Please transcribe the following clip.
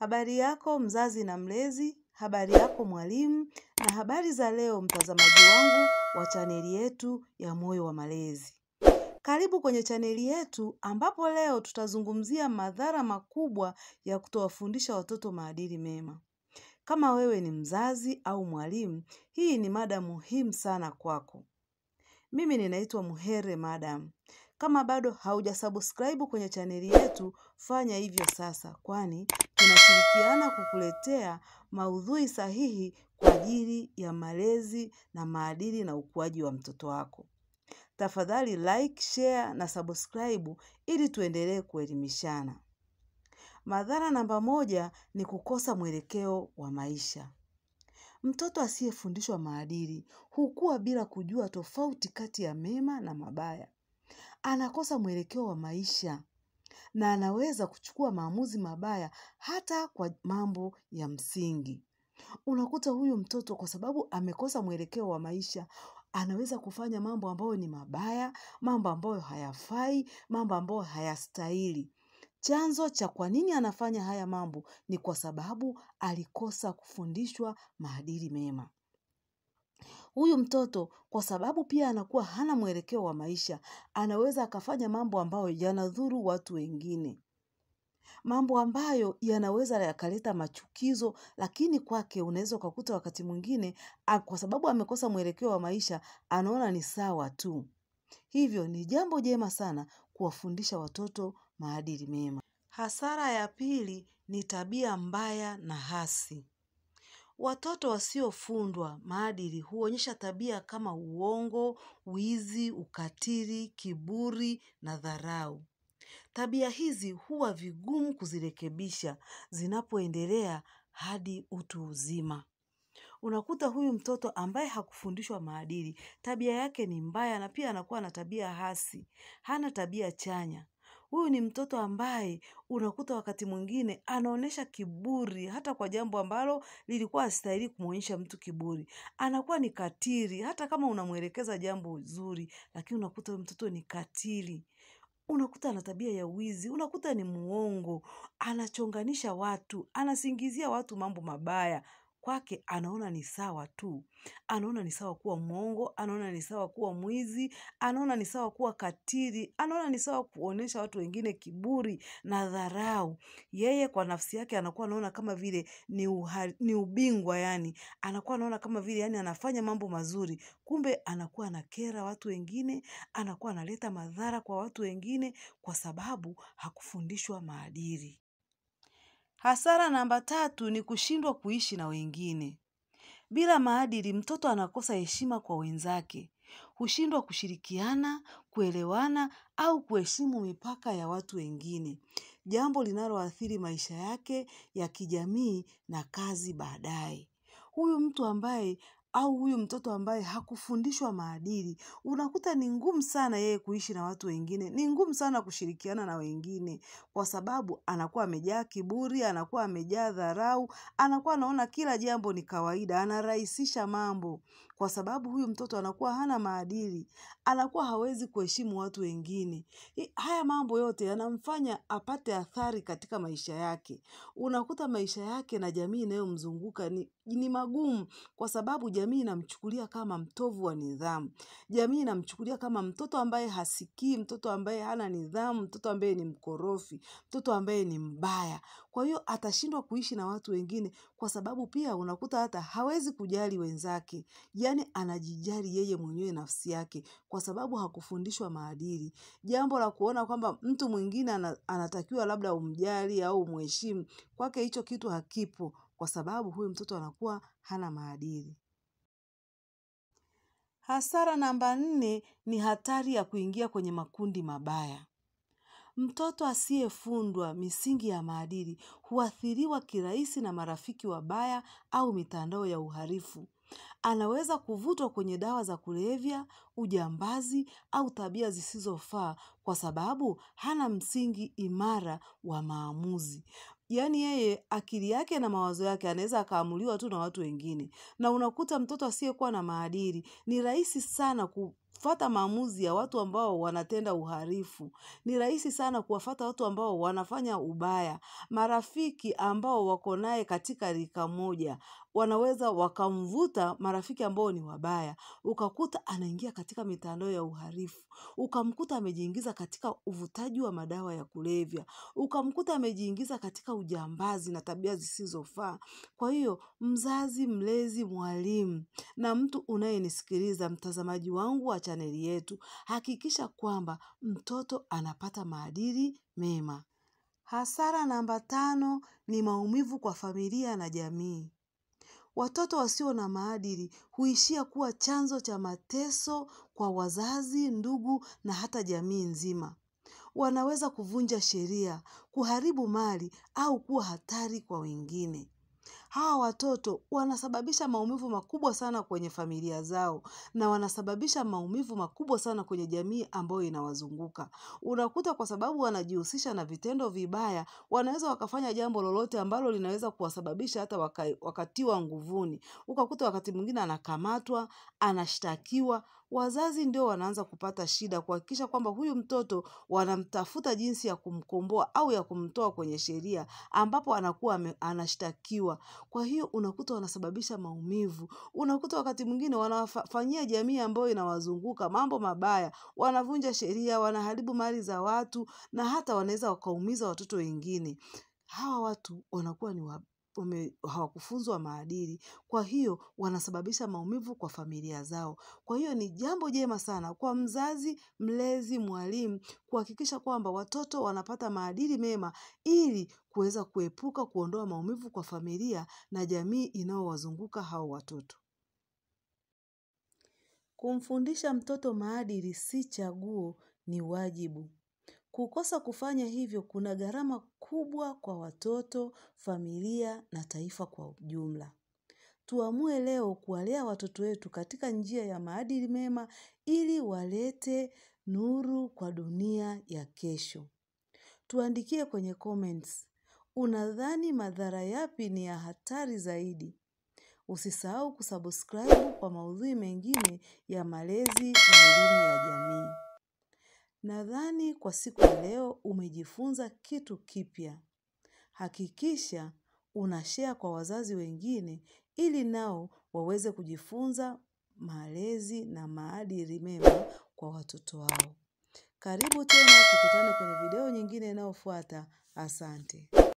Habari yako mzazi na mlezi, habari yako mwalimu, na habari za leo mtazamaji wangu wa chaneli yetu ya Moyo wa Malezi. Karibu kwenye chaneli yetu ambapo leo tutazungumzia madhara makubwa ya kutowafundisha watoto maadili mema. Kama wewe ni mzazi au mwalimu, hii ni mada muhimu sana kwako. Mimi ninaitwa Muhere Madam. Kama bado haujasubscribe kwenye chaneli yetu, fanya hivyo sasa, kwani tunashirikiana kukuletea maudhui sahihi kwa ajili ya malezi na maadili na ukuaji wa mtoto wako. Tafadhali like, share na subscribe ili tuendelee kuelimishana. Madhara namba 1 ni kukosa mwelekeo wa maisha. Mtoto asiyefundishwa maadili hukua bila kujua tofauti kati ya mema na mabaya. Anakosa mwelekeo wa maisha na anaweza kuchukua maamuzi mabaya hata kwa mambo ya msingi. Unakuta huyu mtoto kwa sababu amekosa mwelekeo wa maisha, anaweza kufanya mambo ambayo ni mabaya, mambo ambayo hayafai, mambo ambayo hayastahili. Chanzo cha kwa nini anafanya haya mambo ni kwa sababu alikosa kufundishwa maadili mema. Huyu mtoto kwa sababu pia anakuwa hana mwelekeo wa maisha, anaweza akafanya mambo ambayo yanadhuru watu wengine. Mambo ambayo yanaweza yakaleta machukizo, lakini kwake unaweza kukuta wakati mwingine kwa sababu amekosa mwelekeo wa maisha, anaona ni sawa tu. Hivyo ni jambo jema sana kuwafundisha watoto maadili mema. Hasara ya pili ni tabia mbaya na hasi. Watoto wasiofundwa maadili huonyesha tabia kama uongo, wizi, ukatili, kiburi na dharau. Tabia hizi huwa vigumu kuzirekebisha zinapoendelea hadi utu uzima. Unakuta huyu mtoto ambaye hakufundishwa maadili, tabia yake ni mbaya na pia anakuwa na tabia hasi, hana tabia chanya. Huyu ni mtoto ambaye unakuta wakati mwingine anaonesha kiburi hata kwa jambo ambalo lilikuwa hastahili kumuonyesha mtu kiburi. Anakuwa ni katili hata kama unamwelekeza jambo zuri, lakini unakuta huyu mtoto ni katili. Unakuta ana tabia ya wizi, unakuta ni muongo, anachonganisha watu, anasingizia watu mambo mabaya. Kwake anaona ni sawa tu. Anaona ni sawa kuwa muongo, anaona ni sawa kuwa mwizi, anaona ni sawa kuwa katili, anaona ni sawa kuonesha watu wengine kiburi na dharau. Yeye kwa nafsi yake anakuwa anaona kama vile ni ubingwa yani. Anakuwa anaona kama vile yani anafanya mambo mazuri. Kumbe anakuwa anakera watu wengine, anakuwa analeta madhara kwa watu wengine kwa sababu hakufundishwa maadili. Hasara namba 3 ni kushindwa kuishi na wengine. Bila maadili mtoto anakosa heshima kwa wenzake. Hushindwa kushirikiana, kuelewana au kuheshimu mipaka ya watu wengine. Jambo linaloathiri maisha yake ya kijamii na kazi baadaye. Huyu mtoto ambaye hakufundishwa maadili, unakuta ni ngumu sana yeye kuishi na watu wengine, ni ngumu sana kushirikiana na wengine, kwa sababu anakuwa amejaa kiburi, anakuwa amejaa dharau, anakuwa anaona kila jambo ni kawaida, anarahisisha mambo, kwa sababu huyu mtoto anakuwa hana maadili, anakuwa hawezi kuheshimu watu wengine. Haya mambo yote yanamfanya apate athari katika maisha yake. Unakuta maisha yake na jamii inayomzunguka ni magumu, kwa sababu jamii inamchukulia kama mtovu wa nidhamu. Jamii inamchukulia kama mtoto ambaye hasikii, mtoto ambaye hana nidhamu, mtoto ambaye ni mkorofi, mtoto ambaye ni mbaya. Kwa hiyo atashindwa kuishi na watu wengine kwa sababu pia unakuta hata hawezi kujali wenzake. Yani anajijali yeye mwenyewe nafsi yake kwa sababu hakufundishwa maadili. Jambo la kuona kwamba mtu mwingine anatakiwa labda umjali au umheshimu, kwake hicho kitu hakipo kwa sababu huyu mtoto anakuwa hana maadili. Hasara namba 4 ni hatari ya kuingia kwenye makundi mabaya. Mtoto asiyefundwa misingi ya maadili huathiriwa kirahisi na marafiki wabaya au mitandao ya uhalifu. Anaweza kuvutwa kwenye dawa za kulevya, ujambazi au tabia zisizofaa kwa sababu hana msingi imara wa maamuzi. Yani yeye akili yake na mawazo yake anaweza akaamuliwa tu na watu wengine. Na unakuta mtoto asiyekuwa na maadili ni rahisi sana kufuata maamuzi ya watu ambao wanatenda uhalifu. Ni rahisi sana kuwafuata watu ambao wanafanya ubaya. Marafiki ambao wako naye katika rika moja wanaweza wakamvuta marafiki ambao ni wabaya. Ukakuta anaingia katika mitandao ya uhalifu. Ukamkuta amejiingiza katika uvutaji wa madawa ya kulevya. Ukamkuta amejiingiza katika ujambazi na tabia zisizofaa. Kwa hiyo, mzazi, mlezi, mwalimu na mtu unayenisikiliza, mtazamaji wangu wa chaneli yetu, hakikisha kwamba mtoto anapata maadili mema. Hasara namba 5 ni maumivu kwa familia na jamii. Watoto wasio na maadili huishia kuwa chanzo cha mateso kwa wazazi, ndugu na hata jamii nzima. Wanaweza kuvunja sheria, kuharibu mali au kuwa hatari kwa wengine. Hawa watoto wanasababisha maumivu makubwa sana kwenye familia zao na wanasababisha maumivu makubwa sana kwenye jamii ambayo inawazunguka. Unakuta kwa sababu wanajihusisha na vitendo vibaya, wanaweza wakafanya jambo lolote ambalo linaweza kuwasababisha hata wakatiwa nguvuni. Ukakuta wakati mwingine anakamatwa, anashtakiwa, wazazi ndio wanaanza kupata shida kuhakikisha kwamba huyu mtoto wanamtafuta jinsi ya kumkomboa au ya kumtoa kwenye sheria ambapo anakuwa anashtakiwa. Kwa hiyo unakuta wanasababisha maumivu. Unakuta wakati mwingine wanafanyia jamii ambayo inawazunguka mambo mabaya, wanavunja sheria, wanaharibu mali za watu na hata wanaweza wakaumiza watoto wengine. Hawa watu wanakuwa hawakufunzwa maadili. Kwa hiyo wanasababisha maumivu kwa familia zao. Kwa hiyo ni jambo jema sana kwa mzazi, mlezi, mwalimu kuhakikisha kwamba watoto wanapata maadili mema ili kuweza kuepuka kuondoa maumivu kwa familia na jamii inaowazunguka hao watoto. Kumfundisha mtoto maadili si chaguo, ni wajibu. Kukosa kufanya hivyo kuna gharama kubwa kwa watoto, familia na taifa kwa ujumla. Tuamue leo kuwalea watoto wetu katika njia ya maadili mema ili walete nuru kwa dunia ya kesho. Tuandikie kwenye comments, unadhani madhara yapi ni ya hatari zaidi? Usisahau kusubscribe kwa maudhui mengine ya malezi na elimu ya jamii. Nadhani kwa siku ya leo umejifunza kitu kipya. Hakikisha unashare kwa wazazi wengine ili nao waweze kujifunza malezi na maadili mema kwa watoto wao. Karibu tena tukutane kwenye video nyingine inayofuata. Asante.